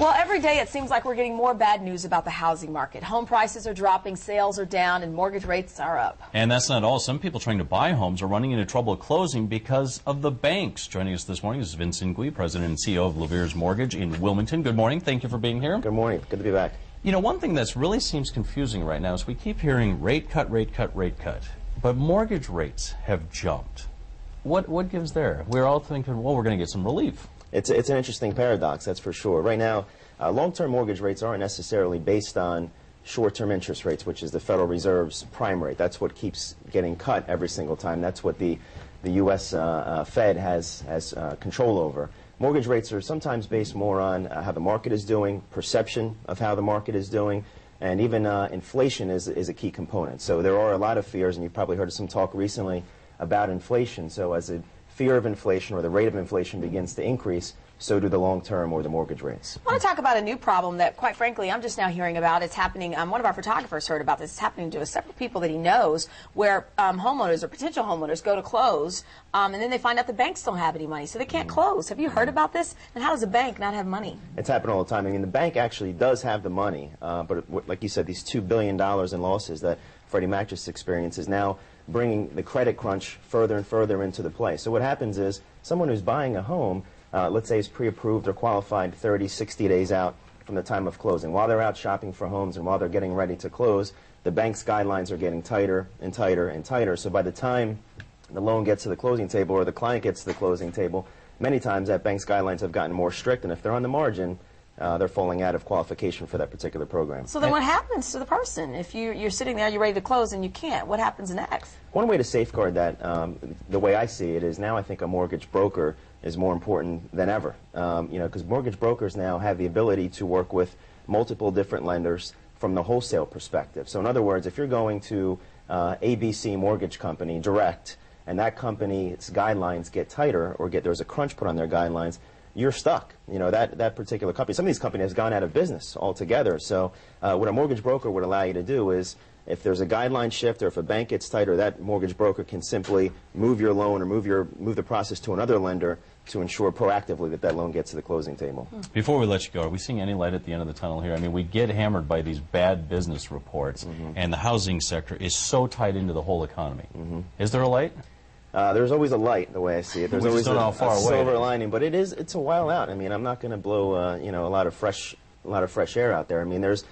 Well, every day it seems like we're getting more bad news about the housing market. Home prices are dropping, sales are down, and mortgage rates are up. And that's not all. Some people trying to buy homes are running into trouble closing because of the banks. Joining us this morning is Vince Ingui, President and CEO of Laver's Mortgage in Wilmington. Good morning. Thank you for being here. Good morning. Good to be back. You know, one thing that really seems confusing right now is we keep hearing rate cut, rate cut, rate cut. But mortgage rates have jumped. What gives there? We're all thinking, well, we're going to get some relief. It's an interesting paradox, that's for sure. Right now, long-term mortgage rates aren't necessarily based on short-term interest rates, which is the Federal Reserve's prime rate. That's what keeps getting cut every single time. That's what the U.S. Fed has control over. Mortgage rates are sometimes based more on how the market is doing, perception of how the market is doing, and even inflation is a key component. So there are a lot of fears, and you've probably heard some talk recently about inflation. So as the fear of inflation or the rate of inflation begins to increase, so do the long-term or the mortgage rates. I want to talk about a new problem that, quite frankly, I'm just now hearing about. It's happening, one of our photographers heard about this. It's happening to several people that he knows where homeowners or potential homeowners go to close, and then they find out the banks don't have any money, so they can't close. Have you heard about this? And how does a bank not have money? It's happened all the time. I mean, the bank actually does have the money, but like you said, these $2 billion in losses that Freddie Mac just experienced is now bringing the credit crunch further and further into the play. So what happens is someone who's buying a home, let's say is pre-approved or qualified 30, 60 days out from the time of closing. While they're out shopping for homes and while they're getting ready to close, the bank's guidelines are getting tighter and tighter and tighter. So by the time the loan gets to the closing table or the client gets to the closing table, many times that bank's guidelines have gotten more strict, and if they're on the margin, they're falling out of qualification for that particular program. So then what happens to the person? If you're sitting there, you're ready to close, and you can't, what happens next? One way to safeguard that, the way I see it, is now I think a mortgage broker is more important than ever. You know, because mortgage brokers now have the ability to work with multiple different lenders from the wholesale perspective. So in other words, if you're going to ABC Mortgage Company direct, and that company's guidelines get tighter or there's a crunch put on their guidelines, you're stuck. You know, that particular company, some of these companies have gone out of business altogether. So what a mortgage broker would allow you to do is, if there's a guideline shift or if a bank gets tighter, that mortgage broker can simply move your loan or move the process to another lender to ensure proactively that that loan gets to the closing table. Before we let you go, are we seeing any light at the end of the tunnel here? I mean, we get hammered by these bad business reports, and the housing sector is so tied into the whole economy. Is there a light? There's always a light, the way I see it. There's always a silver lining, but it's a while out. I mean, I'm not going to blow you know, a lot of fresh air out there. I mean, there's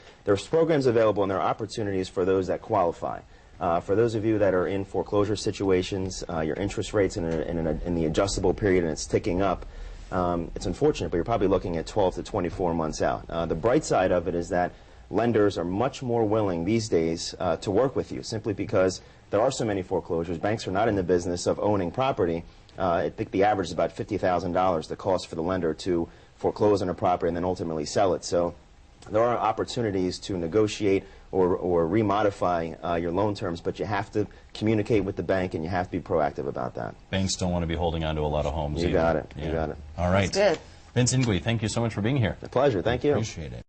programs available and there are opportunities for those that qualify. For those of you that are in foreclosure situations, your interest rates in the adjustable period and it's ticking up. It's unfortunate, but you're probably looking at 12 to 24 months out. The bright side of it is that lenders are much more willing these days to work with you, simply because there are so many foreclosures. Banks are not in the business of owning property. I think the average is about $50,000, the cost for the lender to foreclose on a property and then ultimately sell it. So there are opportunities to negotiate or remodify your loan terms, but you have to communicate with the bank and you have to be proactive about that. Banks don't want to be holding on to a lot of homes You either. got it. Yeah. You got it. All right. That's good. Vince Ingui, thank you so much for being here. A pleasure. Thank you. Appreciate it.